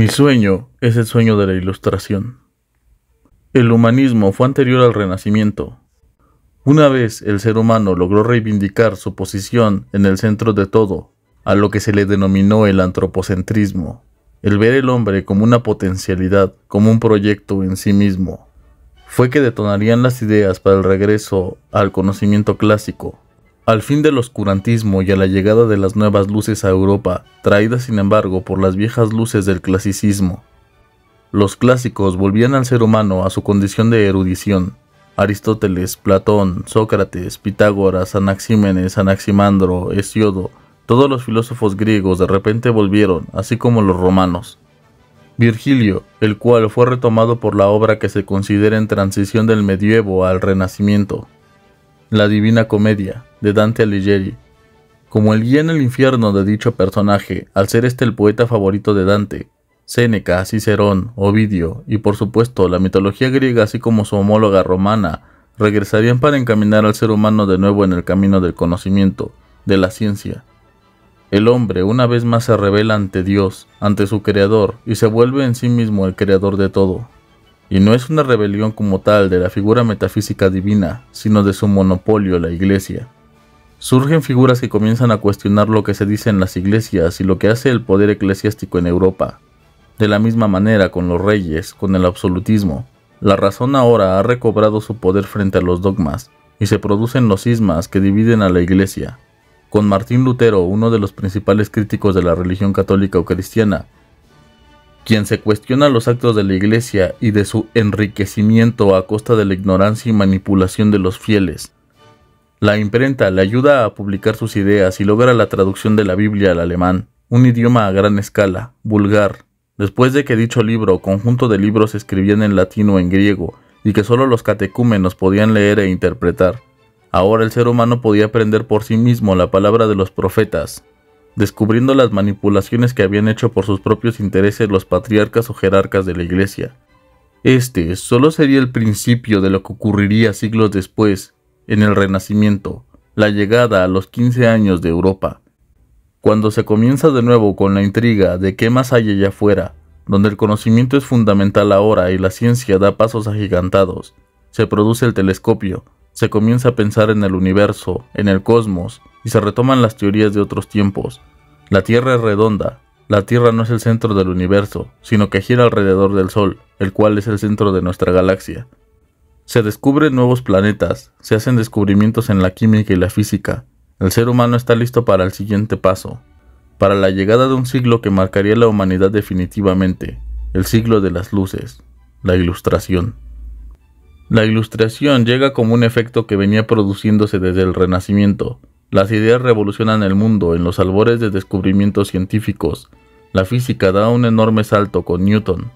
Mi sueño es el sueño de la Ilustración. El humanismo fue anterior al Renacimiento. Una vez el ser humano logró reivindicar su posición en el centro de todo, a lo que se le denominó el antropocentrismo, el ver el hombre como una potencialidad, como un proyecto en sí mismo, fue que detonarían las ideas para el regreso al conocimiento clásico, al fin del oscurantismo y a la llegada de las nuevas luces a Europa, traídas sin embargo por las viejas luces del clasicismo. Los clásicos volvían al ser humano a su condición de erudición. Aristóteles, Platón, Sócrates, Pitágoras, Anaxímenes, Anaximandro, Hesiodo, todos los filósofos griegos de repente volvieron, así como los romanos. Virgilio, el cual fue retomado por la obra que se considera en transición del medievo al renacimiento, la Divina Comedia, de Dante Alighieri. Como el guía en el infierno de dicho personaje, al ser este el poeta favorito de Dante, Séneca, Cicerón, Ovidio y por supuesto la mitología griega así como su homóloga romana, regresarían para encaminar al ser humano de nuevo en el camino del conocimiento, de la ciencia. El hombre una vez más se revela ante Dios, ante su creador, y se vuelve en sí mismo el creador de todo. Y no es una rebelión como tal de la figura metafísica divina, sino de su monopolio, la Iglesia. Surgen figuras que comienzan a cuestionar lo que se dice en las iglesias y lo que hace el poder eclesiástico en Europa. De la misma manera con los reyes, con el absolutismo, la razón ahora ha recobrado su poder frente a los dogmas, y se producen los cismas que dividen a la Iglesia. Con Martín Lutero, uno de los principales críticos de la religión católica o cristiana, quien se cuestiona los actos de la Iglesia y de su enriquecimiento a costa de la ignorancia y manipulación de los fieles. La imprenta le ayuda a publicar sus ideas y logra la traducción de la Biblia al alemán, un idioma a gran escala, vulgar, después de que dicho libro o conjunto de libros se escribían en latín o en griego y que solo los catecúmenos podían leer e interpretar. Ahora el ser humano podía aprender por sí mismo la palabra de los profetas, descubriendo las manipulaciones que habían hecho por sus propios intereses los patriarcas o jerarcas de la Iglesia. Este solo sería el principio de lo que ocurriría siglos después, en el Renacimiento, la llegada a los 15 años de Europa, cuando se comienza de nuevo con la intriga de qué más hay allá afuera, donde el conocimiento es fundamental ahora y la ciencia da pasos agigantados. Se produce el telescopio, se comienza a pensar en el universo, en el cosmos, y se retoman las teorías de otros tiempos. La Tierra es redonda, la Tierra no es el centro del universo, sino que gira alrededor del Sol, el cual es el centro de nuestra galaxia. Se descubren nuevos planetas, se hacen descubrimientos en la química y la física. El ser humano está listo para el siguiente paso, para la llegada de un siglo que marcaría la humanidad definitivamente, el siglo de las luces, la Ilustración. La Ilustración llega como un efecto que venía produciéndose desde el Renacimiento. Las ideas revolucionan el mundo en los albores de descubrimientos científicos. La física da un enorme salto con Newton.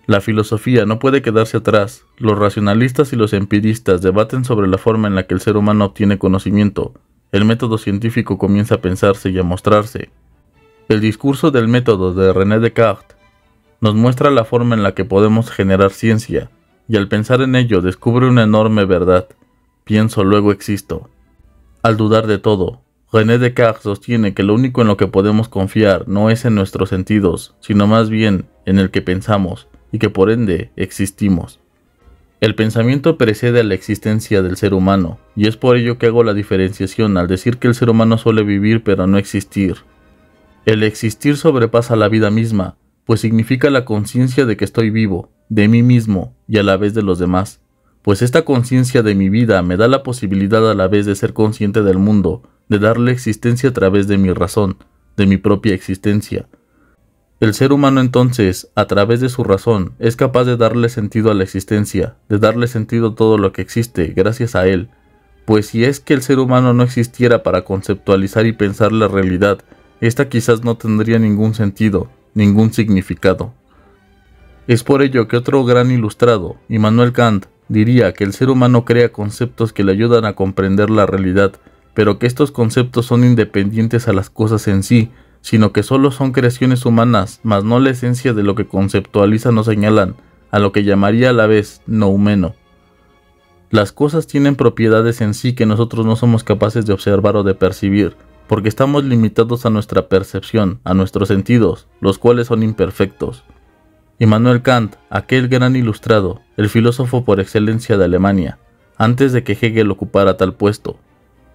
La filosofía no puede quedarse atrás. Los racionalistas y los empiristas debaten sobre la forma en la que el ser humano obtiene conocimiento. El método científico comienza a pensarse y a mostrarse. El discurso del método de René Descartes nos muestra la forma en la que podemos generar ciencia, y al pensar en ello descubre una enorme verdad. Pienso, luego existo. Al dudar de todo, René Descartes sostiene que lo único en lo que podemos confiar no es en nuestros sentidos, sino más bien en el que pensamos, y que por ende existimos. El pensamiento precede a la existencia del ser humano, y es por ello que hago la diferenciación al decir que el ser humano suele vivir pero no existir. El existir sobrepasa la vida misma, pues significa la conciencia de que estoy vivo, de mí mismo y a la vez de los demás, pues esta conciencia de mi vida me da la posibilidad a la vez de ser consciente del mundo, de darle existencia a través de mi razón, de mi propia existencia. El ser humano entonces, a través de su razón, es capaz de darle sentido a la existencia, de darle sentido a todo lo que existe gracias a él, pues si es que el ser humano no existiera para conceptualizar y pensar la realidad, esta quizás no tendría ningún sentido, ningún significado. Es por ello que otro gran ilustrado, Immanuel Kant, diría que el ser humano crea conceptos que le ayudan a comprender la realidad, pero que estos conceptos son independientes a las cosas en sí, sino que solo son creaciones humanas, mas no la esencia de lo que conceptualizan o señalan, a lo que llamaría a la vez noumeno. Las cosas tienen propiedades en sí que nosotros no somos capaces de observar o de percibir, porque estamos limitados a nuestra percepción, a nuestros sentidos, los cuales son imperfectos. Immanuel Kant, aquel gran ilustrado, el filósofo por excelencia de Alemania, antes de que Hegel ocupara tal puesto,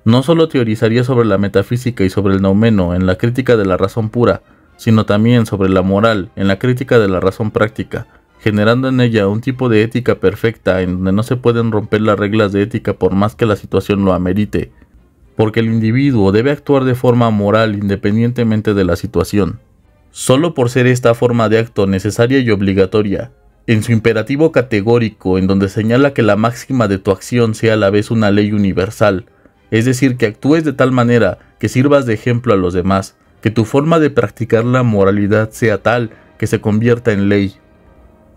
no solo teorizaría sobre la metafísica y sobre el noumeno en la crítica de la razón pura, sino también sobre la moral en la crítica de la razón práctica, generando en ella un tipo de ética perfecta en donde no se pueden romper las reglas de ética por más que la situación lo amerite, porque el individuo debe actuar de forma moral independientemente de la situación. Solo por ser esta forma de acto necesaria y obligatoria, en su imperativo categórico en donde señala que la máxima de tu acción sea a la vez una ley universal, es decir, que actúes de tal manera que sirvas de ejemplo a los demás, que tu forma de practicar la moralidad sea tal que se convierta en ley.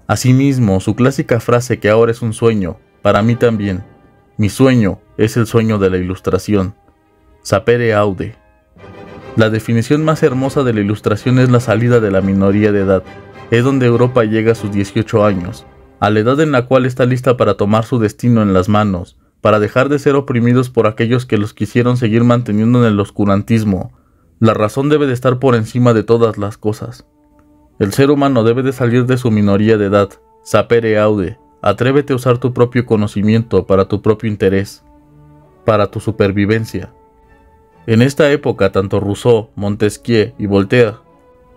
Asimismo, su clásica frase que ahora es un sueño, para mí también, mi sueño es el sueño de la Ilustración. Sapere aude. La definición más hermosa de la Ilustración es la salida de la minoría de edad. Es donde Europa llega a sus 18 años, a la edad en la cual está lista para tomar su destino en las manos, para dejar de ser oprimidos por aquellos que los quisieron seguir manteniendo en el oscurantismo. La razón debe de estar por encima de todas las cosas. El ser humano debe de salir de su minoría de edad. Sapere aude. Atrévete a usar tu propio conocimiento para tu propio interés, para tu supervivencia. En esta época, tanto Rousseau, Montesquieu y Voltaire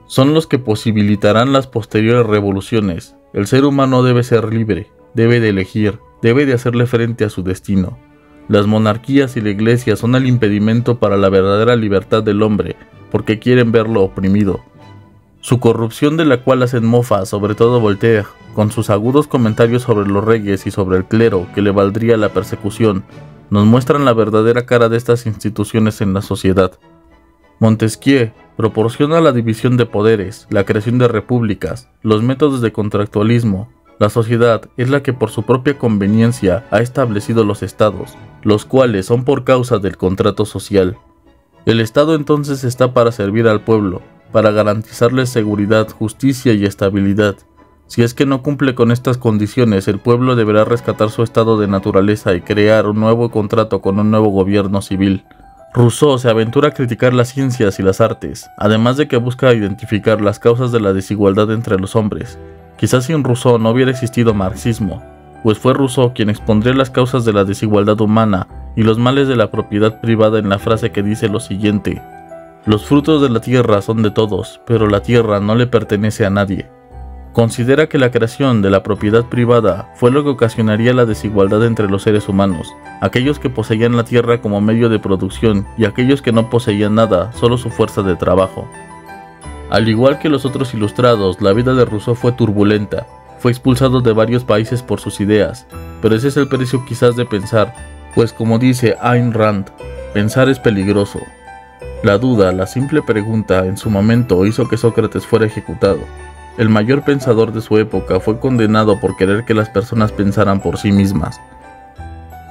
son los que posibilitarán las posteriores revoluciones. El ser humano debe ser libre, debe de elegir, debe de hacerle frente a su destino. Las monarquías y la iglesia son el impedimento para la verdadera libertad del hombre, porque quieren verlo oprimido. Su corrupción, de la cual hacen mofa, sobre todo Voltaire, con sus agudos comentarios sobre los reyes y sobre el clero que le valdría la persecución, nos muestran la verdadera cara de estas instituciones en la sociedad. Montesquieu proporciona la división de poderes, la creación de repúblicas, los métodos de contractualismo. La sociedad es la que por su propia conveniencia ha establecido los estados, los cuales son por causa del contrato social. El Estado entonces está para servir al pueblo, para garantizarles seguridad, justicia y estabilidad. Si es que no cumple con estas condiciones, el pueblo deberá rescatar su estado de naturaleza y crear un nuevo contrato con un nuevo gobierno civil. Rousseau se aventura a criticar las ciencias y las artes, además de que busca identificar las causas de la desigualdad entre los hombres. Quizás sin Rousseau no hubiera existido marxismo, pues fue Rousseau quien expondría las causas de la desigualdad humana y los males de la propiedad privada en la frase que dice lo siguiente: los frutos de la tierra son de todos, pero la tierra no le pertenece a nadie. Considera que la creación de la propiedad privada fue lo que ocasionaría la desigualdad entre los seres humanos, aquellos que poseían la tierra como medio de producción y aquellos que no poseían nada, solo su fuerza de trabajo. Al igual que los otros ilustrados, la vida de Rousseau fue turbulenta, fue expulsado de varios países por sus ideas, pero ese es el precio quizás de pensar, pues como dice Ayn Rand, pensar es peligroso. La duda, la simple pregunta, en su momento hizo que Sócrates fuera ejecutado. El mayor pensador de su época fue condenado por querer que las personas pensaran por sí mismas,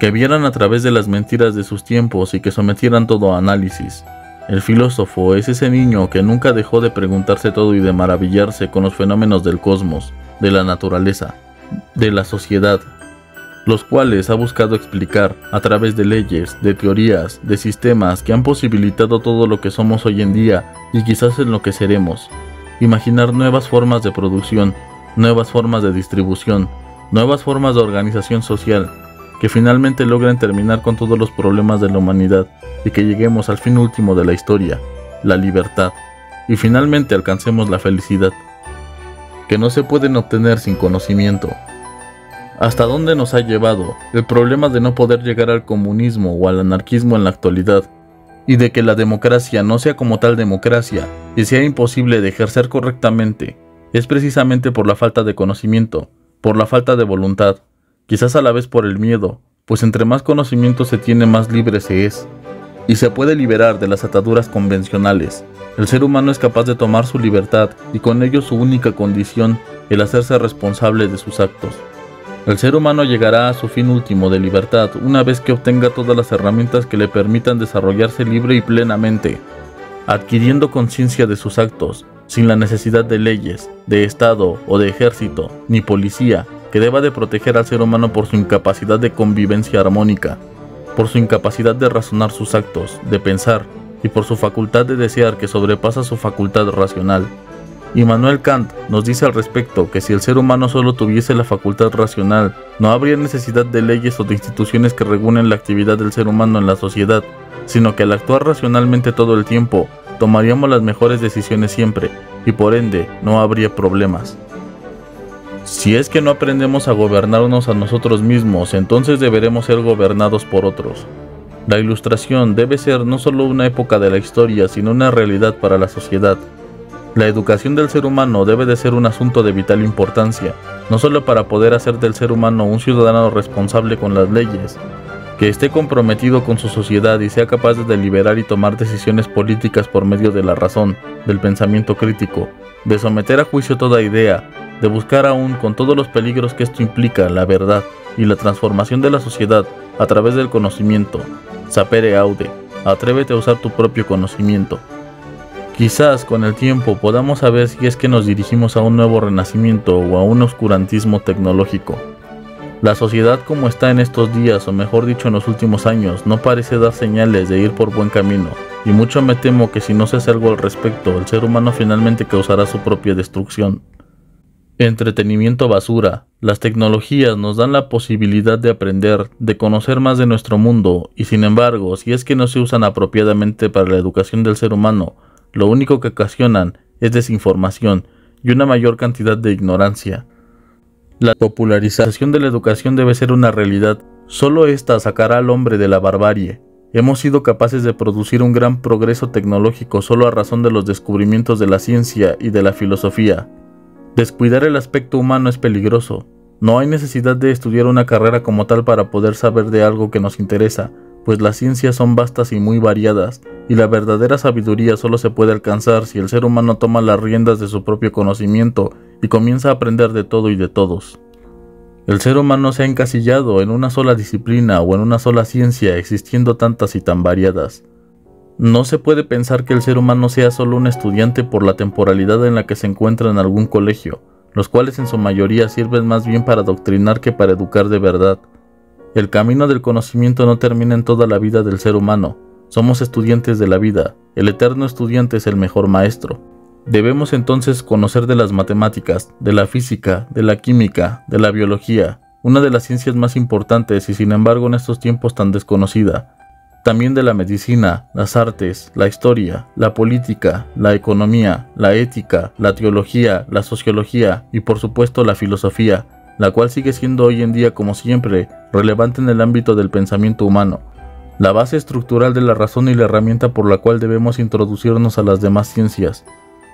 que vieran a través de las mentiras de sus tiempos y que sometieran todo a análisis. El filósofo es ese niño que nunca dejó de preguntarse todo y de maravillarse con los fenómenos del cosmos, de la naturaleza, de la sociedad, los cuales ha buscado explicar a través de leyes, de teorías, de sistemas que han posibilitado todo lo que somos hoy en día y quizás en lo que seremos. Imaginar nuevas formas de producción, nuevas formas de distribución, nuevas formas de organización social, que finalmente logren terminar con todos los problemas de la humanidad y que lleguemos al fin último de la historia, la libertad, y finalmente alcancemos la felicidad, que no se pueden obtener sin conocimiento. ¿Hasta dónde nos ha llevado el problema de no poder llegar al comunismo o al anarquismo en la actualidad? Y de que la democracia no sea como tal democracia y sea imposible de ejercer correctamente, es precisamente por la falta de conocimiento, por la falta de voluntad, quizás a la vez por el miedo, pues entre más conocimiento se tiene, más libre se es, y se puede liberar de las ataduras convencionales. El ser humano es capaz de tomar su libertad y con ello su única condición, el hacerse responsable de sus actos. El ser humano llegará a su fin último de libertad una vez que obtenga todas las herramientas que le permitan desarrollarse libre y plenamente, adquiriendo conciencia de sus actos, sin la necesidad de leyes, de Estado o de ejército, ni policía, que deba de proteger al ser humano por su incapacidad de convivencia armónica, por su incapacidad de razonar sus actos, de pensar, y por su facultad de desear que sobrepasa su facultad racional. Immanuel Kant nos dice al respecto que si el ser humano solo tuviese la facultad racional, no habría necesidad de leyes o de instituciones que regulen la actividad del ser humano en la sociedad, sino que al actuar racionalmente todo el tiempo, tomaríamos las mejores decisiones siempre, y por ende no habría problemas. Si es que no aprendemos a gobernarnos a nosotros mismos, entonces deberemos ser gobernados por otros. La Ilustración debe ser no solo una época de la historia, sino una realidad para la sociedad. La educación del ser humano debe de ser un asunto de vital importancia, no solo para poder hacer del ser humano un ciudadano responsable con las leyes, que esté comprometido con su sociedad y sea capaz de deliberar y tomar decisiones políticas por medio de la razón, del pensamiento crítico, de someter a juicio toda idea, de buscar aún con todos los peligros que esto implica la verdad y la transformación de la sociedad a través del conocimiento. Sapere aude, atrévete a usar tu propio conocimiento. Quizás con el tiempo podamos saber si es que nos dirigimos a un nuevo renacimiento o a un oscurantismo tecnológico. La sociedad como está en estos días, o mejor dicho en los últimos años, no parece dar señales de ir por buen camino, y mucho me temo que si no se hace algo al respecto, el ser humano finalmente causará su propia destrucción. Entretenimiento basura. Las tecnologías nos dan la posibilidad de aprender, de conocer más de nuestro mundo, y sin embargo, si es que no se usan apropiadamente para la educación del ser humano, lo único que ocasionan es desinformación y una mayor cantidad de ignorancia. La popularización de la educación debe ser una realidad. Solo esta sacará al hombre de la barbarie. Hemos sido capaces de producir un gran progreso tecnológico solo a razón de los descubrimientos de la ciencia y de la filosofía. Descuidar el aspecto humano es peligroso. No hay necesidad de estudiar una carrera como tal para poder saber de algo que nos interesa, pues las ciencias son vastas y muy variadas, y la verdadera sabiduría solo se puede alcanzar si el ser humano toma las riendas de su propio conocimiento y comienza a aprender de todo y de todos. El ser humano se ha encasillado en una sola disciplina o en una sola ciencia, existiendo tantas y tan variadas. No se puede pensar que el ser humano sea solo un estudiante por la temporalidad en la que se encuentra en algún colegio, los cuales en su mayoría sirven más bien para adoctrinar que para educar de verdad. El camino del conocimiento no termina en toda la vida del ser humano. Somos estudiantes de la vida. El eterno estudiante es el mejor maestro. Debemos entonces conocer de las matemáticas, de la física, de la química, de la biología, una de las ciencias más importantes y sin embargo en estos tiempos tan desconocida. También de la medicina, las artes, la historia, la política, la economía, la ética, la teología, la sociología y por supuesto la filosofía, la cual sigue siendo hoy en día como siempre relevante en el ámbito del pensamiento humano, la base estructural de la razón y la herramienta por la cual debemos introducirnos a las demás ciencias,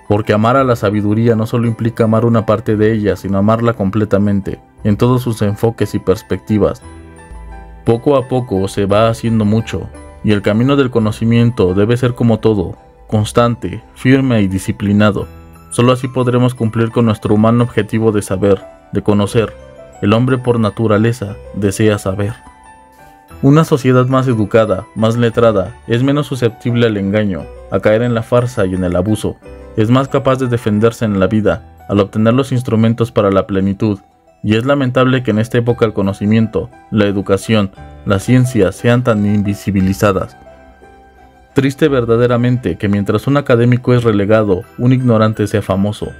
porque amar a la sabiduría no solo implica amar una parte de ella, sino amarla completamente, en todos sus enfoques y perspectivas. Poco a poco se va haciendo mucho, y el camino del conocimiento debe ser como todo, constante, firme y disciplinado. Solo así podremos cumplir con nuestro humano objetivo de saber, de conocer. El hombre por naturaleza desea saber. Una sociedad más educada, más letrada, es menos susceptible al engaño, a caer en la farsa y en el abuso. Es más capaz de defenderse en la vida, al obtener los instrumentos para la plenitud. Y es lamentable que en esta época el conocimiento, la educación, la ciencia sean tan invisibilizadas. Triste verdaderamente que mientras un académico es relegado, un ignorante sea famoso.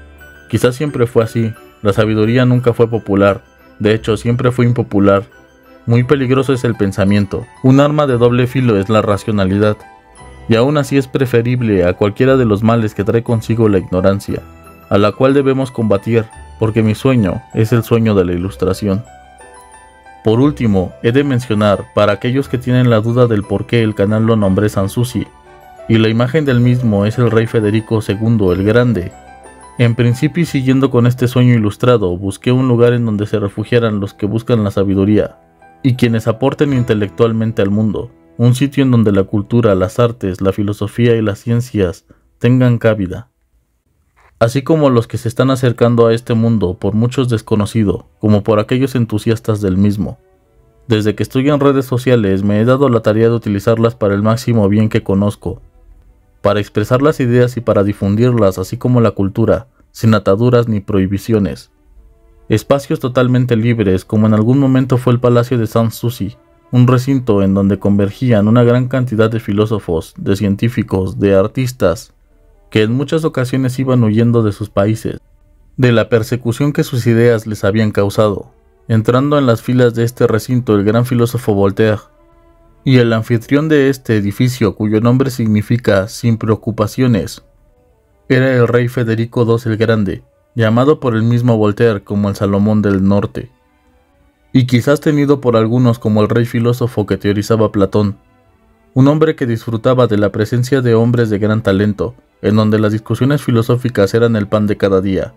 Quizás siempre fue así. La sabiduría nunca fue popular, de hecho siempre fue impopular. Muy peligroso es el pensamiento, un arma de doble filo es la racionalidad, y aún así es preferible a cualquiera de los males que trae consigo la ignorancia, a la cual debemos combatir, porque mi sueño es el sueño de la Ilustración. Por último, he de mencionar, para aquellos que tienen la duda del por qué el canal lo nombré Sanssouci, y la imagen del mismo es el rey Federico II el Grande. En principio y siguiendo con este sueño ilustrado, busqué un lugar en donde se refugiaran los que buscan la sabiduría, y quienes aporten intelectualmente al mundo, un sitio en donde la cultura, las artes, la filosofía y las ciencias tengan cabida. Así como los que se están acercando a este mundo por muchos desconocido, como por aquellos entusiastas del mismo. Desde que estoy en redes sociales me he dado la tarea de utilizarlas para el máximo bien que conozco, para expresar las ideas y para difundirlas, así como la cultura, sin ataduras ni prohibiciones. Espacios totalmente libres, como en algún momento fue el Palacio de Sanssouci, un recinto en donde convergían una gran cantidad de filósofos, de científicos, de artistas, que en muchas ocasiones iban huyendo de sus países, de la persecución que sus ideas les habían causado, entrando en las filas de este recinto el gran filósofo Voltaire, y el anfitrión de este edificio, cuyo nombre significa sin preocupaciones, era el rey Federico II el Grande, llamado por el mismo Voltaire como el Salomón del Norte, y quizás tenido por algunos como el rey filósofo que teorizaba Platón, un hombre que disfrutaba de la presencia de hombres de gran talento, en donde las discusiones filosóficas eran el pan de cada día.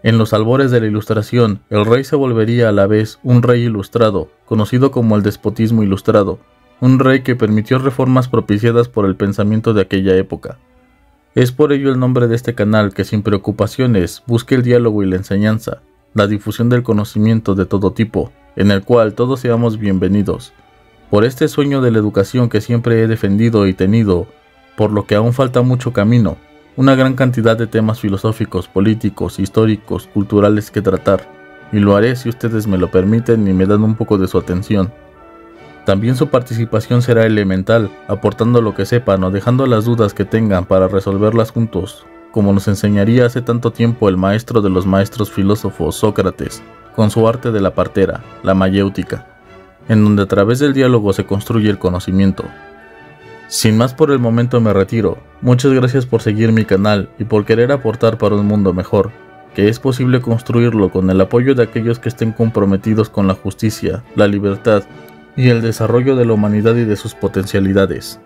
En los albores de la Ilustración, el rey se volvería a la vez un rey ilustrado, conocido como el despotismo ilustrado, un rey que permitió reformas propiciadas por el pensamiento de aquella época. Es por ello el nombre de este canal que sin preocupaciones busque el diálogo y la enseñanza, la difusión del conocimiento de todo tipo, en el cual todos seamos bienvenidos. Por este sueño de la educación que siempre he defendido y tenido, por lo que aún falta mucho camino, una gran cantidad de temas filosóficos, políticos, históricos, culturales que tratar, y lo haré si ustedes me lo permiten y me dan un poco de su atención. También su participación será elemental, aportando lo que sepan o dejando las dudas que tengan para resolverlas juntos, como nos enseñaría hace tanto tiempo el maestro de los maestros filósofos, Sócrates, con su arte de la partera, la mayéutica, en donde a través del diálogo se construye el conocimiento. Sin más por el momento me retiro. Muchas gracias por seguir mi canal y por querer aportar para un mundo mejor, que es posible construirlo con el apoyo de aquellos que estén comprometidos con la justicia, la libertad y el desarrollo de la humanidad y de sus potencialidades.